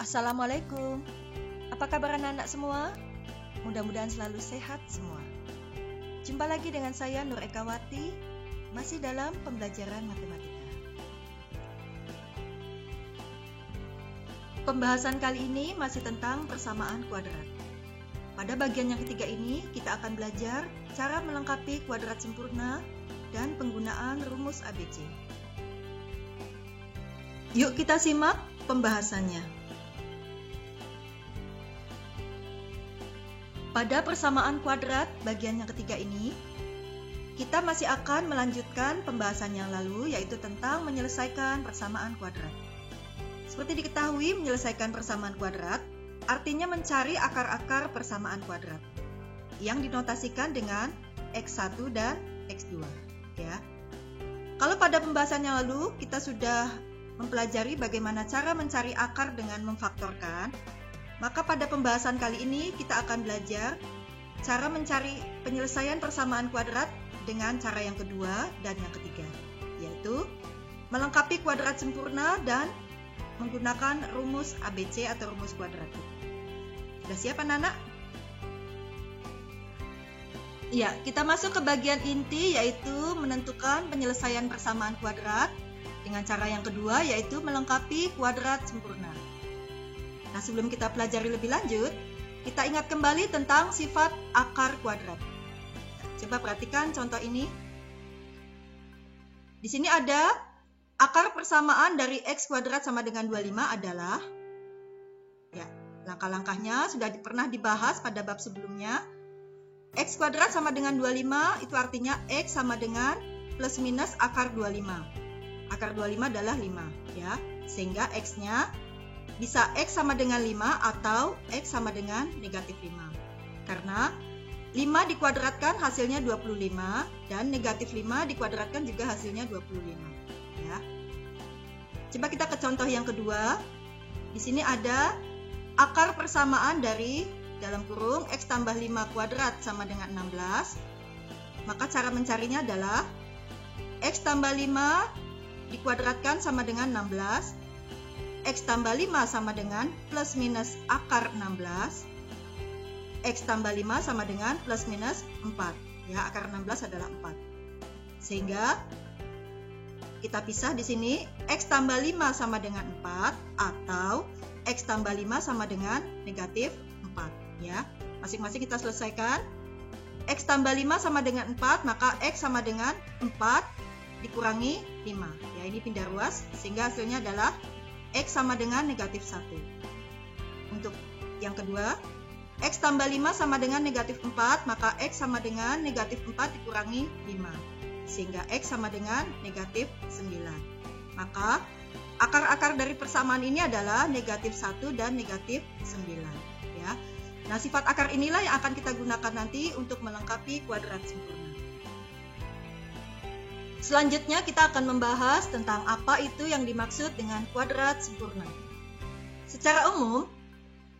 Assalamualaikum. Apa kabar anak-anak semua? Mudah-mudahan selalu sehat semua. Jumpa lagi dengan saya Nur Ekawati, masih dalam pembelajaran matematika. Pembahasan kali ini masih tentang persamaan kuadrat. Pada bagian yang ketiga ini, kita akan belajar cara melengkapi kuadrat sempurna dan penggunaan rumus ABC. Yuk kita simak pembahasannya. Pada persamaan kuadrat bagian yang ketiga ini, kita masih akan melanjutkan pembahasan yang lalu, yaitu tentang menyelesaikan persamaan kuadrat. Seperti diketahui, menyelesaikan persamaan kuadrat artinya mencari akar-akar persamaan kuadrat yang dinotasikan dengan X1 dan X2. Ya. Kalau pada pembahasan yang lalu kita sudah mempelajari bagaimana cara mencari akar dengan memfaktorkan, maka pada pembahasan kali ini kita akan belajar cara mencari penyelesaian persamaan kuadrat dengan cara yang kedua dan yang ketiga, yaitu melengkapi kuadrat sempurna dan menggunakan rumus ABC atau rumus kuadratik. Sudah siap anak-anak? Ya, kita masuk ke bagian inti, yaitu menentukan penyelesaian persamaan kuadrat dengan cara yang kedua, yaitu melengkapi kuadrat sempurna. Nah, sebelum kita pelajari lebih lanjut, kita ingat kembali tentang sifat akar kuadrat. Coba perhatikan contoh ini. Di sini ada akar persamaan dari X kuadrat sama dengan 25 adalah, ya, langkah-langkahnya sudah pernah dibahas pada bab sebelumnya. X kuadrat sama dengan 25, itu artinya X sama dengan plus minus akar 25. Akar 25 adalah 5, ya. Sehingga X-nya bisa X sama dengan 5 atau X sama dengan negatif 5. Karena 5 dikuadratkan hasilnya 25 dan negatif 5 dikuadratkan juga hasilnya 25. Ya. Coba kita ke contoh yang kedua. Di sini ada akar persamaan dari dalam kurung X tambah 5 kuadrat sama dengan 16. Maka cara mencarinya adalah X tambah 5 dikuadratkan sama dengan 16. X tambah 5 sama dengan plus minus akar 16. X tambah 5 sama dengan plus minus 4. Ya, akar 16 adalah 4. Sehingga kita pisah di sini X tambah 5 sama dengan 4 atau X tambah 5 sama dengan negatif 4. Ya, masing-masing kita selesaikan. X tambah 5 sama dengan 4, maka X sama dengan 4 dikurangi 5. Ya, ini pindah ruas sehingga hasilnya adalah X sama dengan negatif 1. Untuk yang kedua, X tambah 5 sama dengan negatif 4, maka X sama dengan negatif 4 dikurangi 5. Sehingga X sama dengan negatif 9. Maka akar-akar dari persamaan ini adalah negatif 1 dan negatif 9. Ya. Nah, sifat akar inilah yang akan kita gunakan nanti untuk melengkapi kuadrat sempurna. Selanjutnya kita akan membahas tentang apa itu yang dimaksud dengan kuadrat sempurna. Secara umum,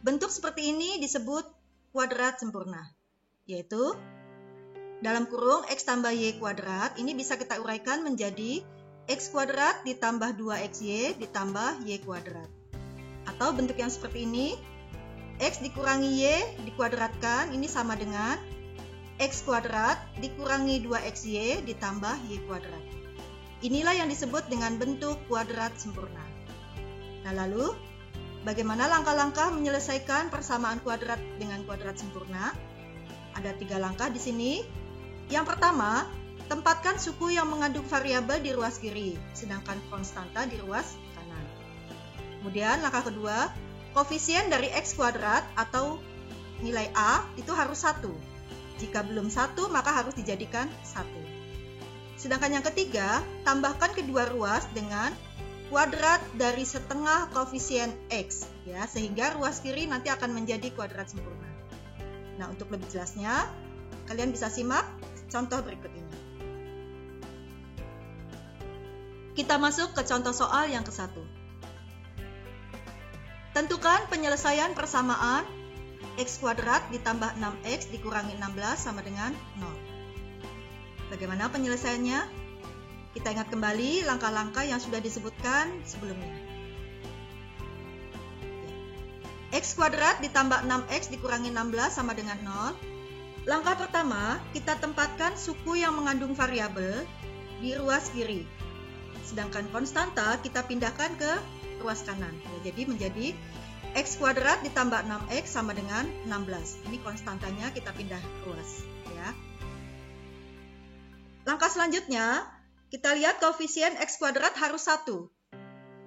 bentuk seperti ini disebut kuadrat sempurna, yaitu dalam kurung X tambah Y kuadrat, ini bisa kita uraikan menjadi X kuadrat ditambah 2XY ditambah Y kuadrat. Atau bentuk yang seperti ini, X dikurangi Y dikuadratkan, ini sama dengan X kuadrat dikurangi 2XY ditambah Y kuadrat. Inilah yang disebut dengan bentuk kuadrat sempurna. Nah, lalu bagaimana langkah-langkah menyelesaikan persamaan kuadrat dengan kuadrat sempurna? Ada 3 langkah di sini. Yang pertama, tempatkan suku yang mengandung variabel di ruas kiri, sedangkan konstanta di ruas kanan. Kemudian langkah kedua, koefisien dari X kuadrat atau nilai A itu harus 1. Jika belum 1, maka harus dijadikan 1. Sedangkan yang ketiga, tambahkan kedua ruas dengan kuadrat dari setengah koefisien X, ya, sehingga ruas kiri nanti akan menjadi kuadrat sempurna. Nah, untuk lebih jelasnya, kalian bisa simak contoh berikut ini. Kita masuk ke contoh soal yang ke-1. Tentukan penyelesaian persamaan X kuadrat ditambah 6X dikurangi 16 sama dengan 0. Bagaimana penyelesaiannya? Kita ingat kembali langkah-langkah yang sudah disebutkan sebelumnya. X kuadrat ditambah 6X dikurangi 16 sama dengan 0. Langkah pertama, kita tempatkan suku yang mengandung variabel di ruas kiri. Sedangkan konstanta kita pindahkan ke ruas kanan. Ya, jadi menjadi X kuadrat ditambah 6X sama dengan 16. Ini konstantanya kita pindah ruas. Ya. Langkah selanjutnya, kita lihat koefisien X kuadrat harus 1.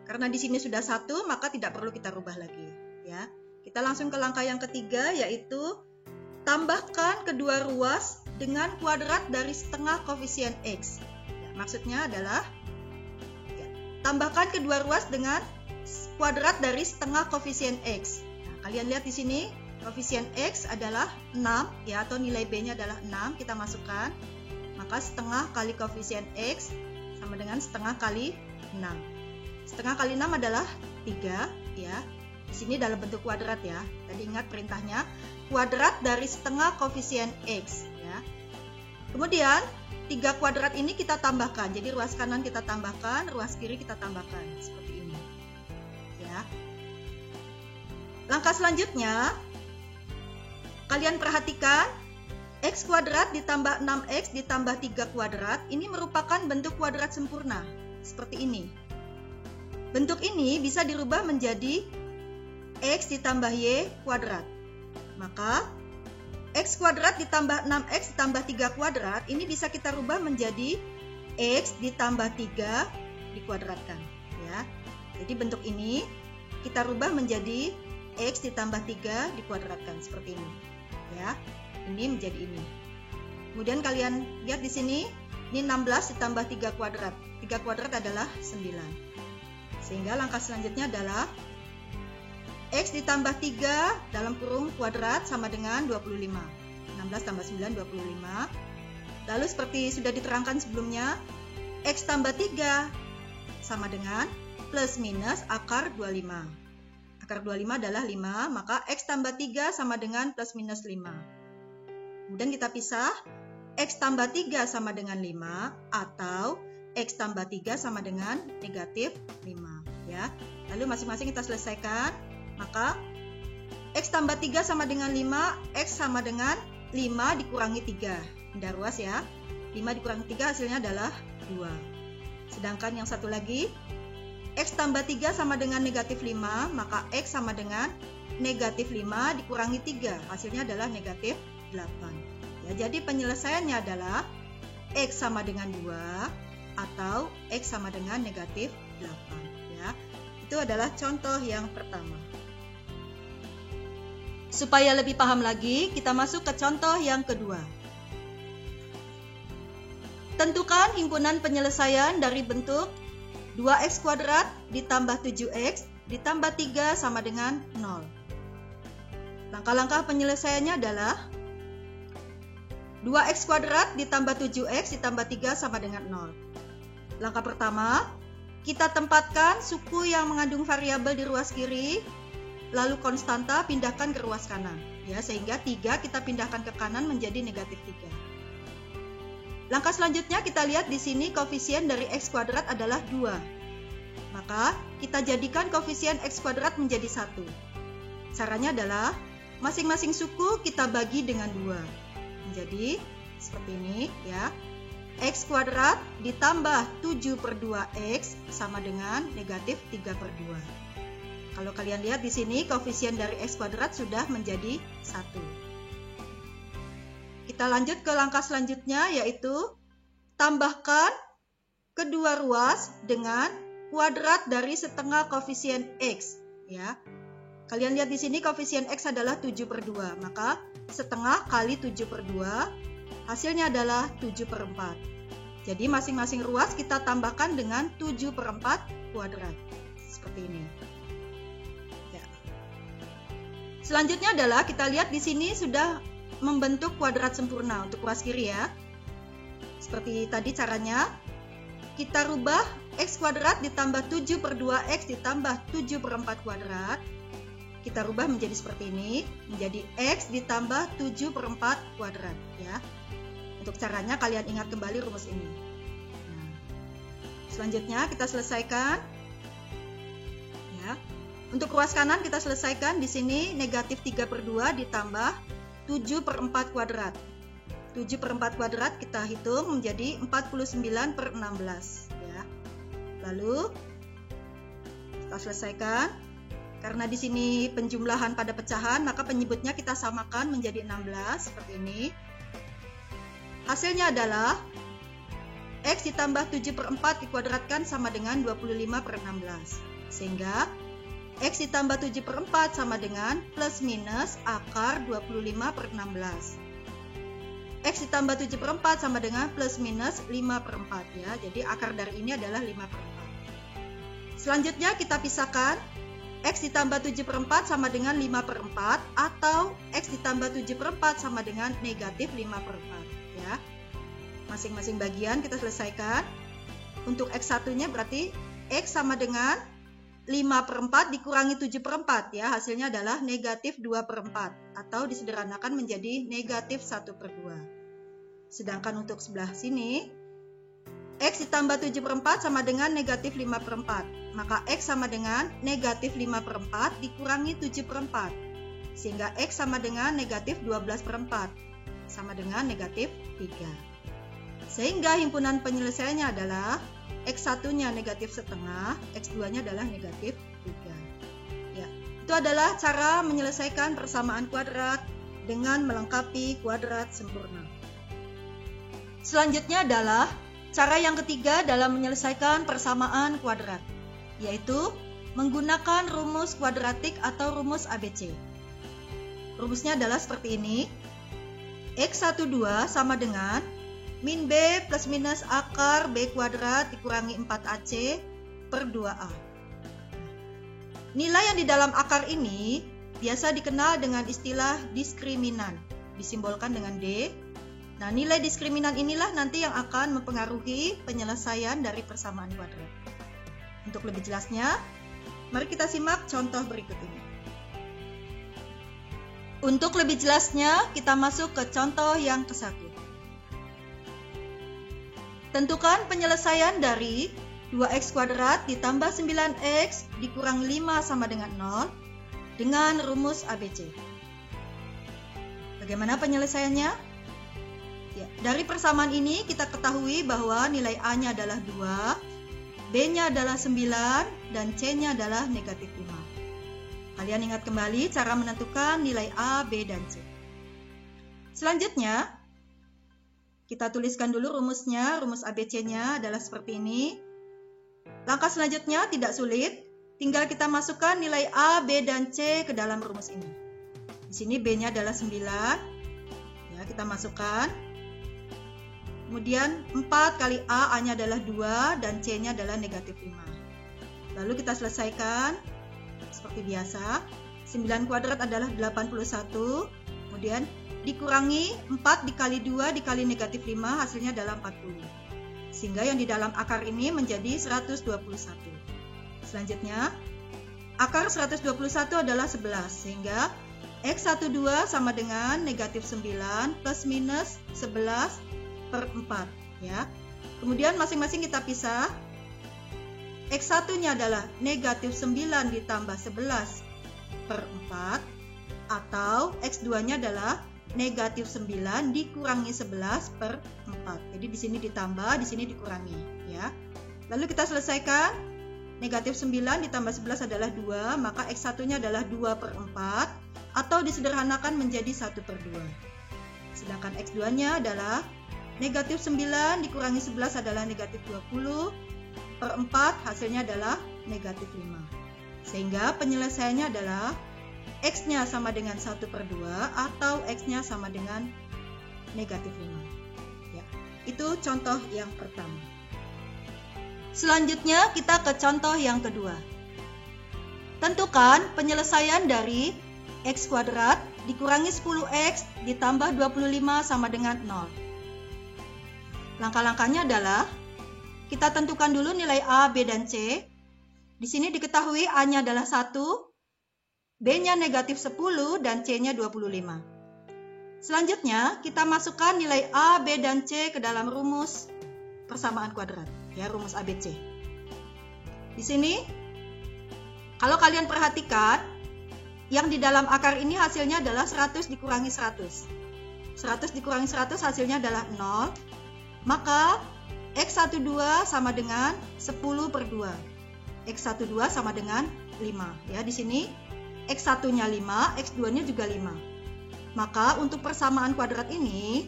Karena di sini sudah 1, maka tidak perlu kita rubah lagi. Ya. Kita langsung ke langkah yang ketiga, yaitu tambahkan kedua ruas dengan kuadrat dari setengah koefisien X. Ya, maksudnya adalah tambahkan kedua ruas dengan kuadrat dari setengah koefisien X. Nah, kalian lihat di sini koefisien X adalah 6 ya, atau nilai B-nya adalah 6, kita masukkan. Maka setengah kali koefisien X sama dengan setengah kali 6. Setengah kali 6 adalah 3 ya. Di sini dalam bentuk kuadrat ya. Tadi ingat perintahnya, kuadrat dari setengah koefisien X ya. Kemudian 3 kuadrat ini kita tambahkan. Jadi ruas kanan kita tambahkan, ruas kiri kita tambahkan seperti ini. Ya. Langkah selanjutnya, kalian perhatikan X kuadrat ditambah 6X ditambah 3 kuadrat ini merupakan bentuk kuadrat sempurna seperti ini. Bentuk ini bisa dirubah menjadi X ditambah Y kuadrat. Maka X kuadrat ditambah 6X ditambah 3 kuadrat ini bisa kita rubah menjadi X ditambah 3 dikuadratkan ya. Jadi bentuk ini kita rubah menjadi X ditambah 3 dikuadratkan seperti ini ya. Ini menjadi ini. Kemudian kalian lihat di sini, ini 16 ditambah 3 kuadrat. 3 kuadrat adalah 9. Sehingga langkah selanjutnya adalah X ditambah 3 dalam kurung kuadrat sama dengan 25. 16 tambah 9, 25. Lalu seperti sudah diterangkan sebelumnya, X tambah 3 sama dengan plus minus akar 25. Akar 25 adalah 5, maka X tambah 3 sama dengan plus minus 5. Kemudian kita pisah, X tambah 3 sama dengan 5, atau X tambah 3 sama dengan negatif 5. Ya. Lalu masing-masing kita selesaikan. Maka X tambah 3 sama dengan 5, X sama dengan 5 dikurangi 3. Pindah ruas ya. 5 dikurangi 3 hasilnya adalah 2. Sedangkan yang satu lagi, X tambah 3 sama dengan negatif 5, maka X sama dengan negatif 5 dikurangi 3. Hasilnya adalah negatif 8. Ya, jadi penyelesaiannya adalah X sama dengan 2 atau X sama dengan negatif 8. Ya. Itu adalah contoh yang pertama. Supaya lebih paham lagi, kita masuk ke contoh yang kedua. Tentukan himpunan penyelesaian dari bentuk 2x kuadrat ditambah 7x ditambah 3 sama dengan 0. Langkah-langkah penyelesaiannya adalah 2x kuadrat ditambah 7x ditambah 3 sama dengan 0. Langkah pertama, kita tempatkan suku yang mengandung variabel di ruas kiri, lalu konstanta pindahkan ke ruas kanan. Ya, sehingga 3 kita pindahkan ke kanan menjadi negatif 3. Langkah selanjutnya kita lihat di sini koefisien dari x kuadrat adalah 2. Maka kita jadikan koefisien x kuadrat menjadi 1. Caranya adalah masing-masing suku kita bagi dengan 2. Jadi seperti ini ya. X kuadrat ditambah 7 per 2x sama dengan negatif 3 per 2. Kalau kalian lihat di sini koefisien dari x kuadrat sudah menjadi 1. Kita lanjut ke langkah selanjutnya, yaitu tambahkan kedua ruas dengan kuadrat dari setengah koefisien x ya. Kalian lihat di sini koefisien x adalah 7 per 2, maka setengah kali 7 per 2 hasilnya adalah 7 per 4. Jadi masing-masing ruas kita tambahkan dengan 7 per 4 kuadrat seperti ini. Selanjutnya adalah kita lihat di sini sudah membentuk kuadrat sempurna untuk ruas kiri ya. Seperti tadi caranya, kita rubah x kuadrat ditambah 7 per 2x ditambah 7 per 4 kuadrat. Kita rubah menjadi seperti ini, menjadi x ditambah 7 per 4 kuadrat ya. Untuk caranya kalian ingat kembali rumus ini. Nah, selanjutnya kita selesaikan. Ya. Untuk ruas kanan kita selesaikan. Di sini negatif 3/2 ditambah 7/4 kuadrat. 7/4 kuadrat kita hitung menjadi 49/16 ya. Lalu kita selesaikan. Karena di sini penjumlahan pada pecahan, maka penyebutnya kita samakan menjadi 16 seperti ini. Hasilnya adalah X ditambah 7/4 dikuadratkan sama dengan 25/16. Sehingga X ditambah 7/4 sama dengan plus minus akar 25/16. X ditambah 7/4 sama dengan plus minus 5/4 ya. Jadi akar dari ini adalah 5/4. Selanjutnya kita pisahkan. X ditambah 7/4 sama dengan 5/4 atau X ditambah 7/4 sama dengan negatif 5/4 ya. Masing-masing bagian kita selesaikan. Untuk X1-nya berarti X sama dengan 5/4 dikurangi 7/4 ya. Hasilnya adalah negatif 2/4 atau disederhanakan menjadi negatif 1/2. Sedangkan untuk sebelah sini X ditambah 7/4 sama dengan negatif 5/4. Maka X sama dengan negatif 5/4 dikurangi 7/4. Sehingga X sama dengan negatif 12/4. Sama dengan negatif 3. Sehingga himpunan penyelesaiannya adalah X1-nya negatif setengah, X2-nya adalah negatif 3. Ya, itu adalah cara menyelesaikan persamaan kuadrat dengan melengkapi kuadrat sempurna. Selanjutnya adalah cara yang ketiga dalam menyelesaikan persamaan kuadrat, yaitu menggunakan rumus kuadratik atau rumus ABC. Rumusnya adalah seperti ini. X12 sama dengan min B plus minus akar B kuadrat dikurangi 4AC per 2A. Nilai yang di dalam akar ini biasa dikenal dengan istilah diskriminan, disimbolkan dengan D. Nah, nilai diskriminan inilah nanti yang akan mempengaruhi penyelesaian dari persamaan kuadrat. Untuk lebih jelasnya, mari kita simak contoh berikut ini. Untuk lebih jelasnya, kita masuk ke contoh yang ke-1. Tentukan penyelesaian dari 2x kuadrat ditambah 9x dikurang 5 sama dengan 0 dengan rumus ABC. Bagaimana penyelesaiannya? Ya, dari persamaan ini kita ketahui bahwa nilai A-nya adalah 2, B-nya adalah 9, dan C-nya adalah negatif 5. Kalian ingat kembali cara menentukan nilai A, B, dan C. Selanjutnya, kita tuliskan dulu rumusnya. Rumus ABC-nya adalah seperti ini. Langkah selanjutnya tidak sulit, tinggal kita masukkan nilai A, B, dan C ke dalam rumus ini. Di sini B-nya adalah 9, ya, kita masukkan. Kemudian 4 kali A, A-nya adalah 2, dan C-nya adalah negatif 5. Lalu kita selesaikan seperti biasa. 9 kuadrat adalah 81, kemudian dikurangi 4 dikali 2 dikali negatif 5, hasilnya adalah 40. Sehingga yang di dalam akar ini menjadi 121. Selanjutnya, akar 121 adalah 11, sehingga X12 sama dengan negatif 9 plus minus 11 per 4 ya. Kemudian masing-masing kita pisah. X1-nya adalah negatif 9 ditambah 11 per 4 atau X2-nya adalah negatif 9 dikurangi 11 per 4. Jadi di sini ditambah, di sini dikurangi ya. Lalu kita selesaikan. Negatif 9 ditambah 11 adalah 2, maka X1-nya adalah 2 per 4 atau disederhanakan menjadi 1 per 2. Sedangkan X2-nya adalah negatif 9 dikurangi 11 adalah negatif 20 per 4, hasilnya adalah negatif 5. Sehingga penyelesaiannya adalah X-nya sama dengan 1 per 2 atau X-nya sama dengan negatif 5. Ya, itu contoh yang pertama. Selanjutnya kita ke contoh yang kedua. Tentukan penyelesaian dari X kuadrat dikurangi 10X ditambah 25 sama dengan 0. Langkah-langkahnya adalah kita tentukan dulu nilai A, B, dan C. Di sini diketahui A-nya adalah 1, B-nya negatif 10, dan C-nya 25. Selanjutnya, kita masukkan nilai A, B, dan C ke dalam rumus persamaan kuadrat, ya, rumus ABC. Di sini, Kalau kalian perhatikan, yang di dalam akar ini hasilnya adalah 100 dikurangi 100. 100 dikurangi 100 hasilnya adalah 0. Maka X12 sama dengan 10 per 2. X12 sama dengan 5. Ya, di sini X1-nya 5, X2-nya juga 5. Maka untuk persamaan kuadrat ini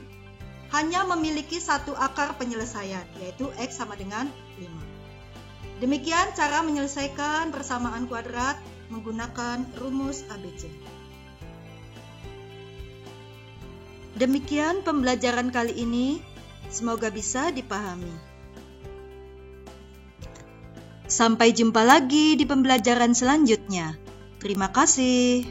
hanya memiliki satu akar penyelesaian, yaitu X sama dengan 5. Demikian cara menyelesaikan persamaan kuadrat menggunakan rumus ABC. Demikian pembelajaran kali ini, semoga bisa dipahami. Sampai jumpa lagi di pembelajaran selanjutnya. Terima kasih.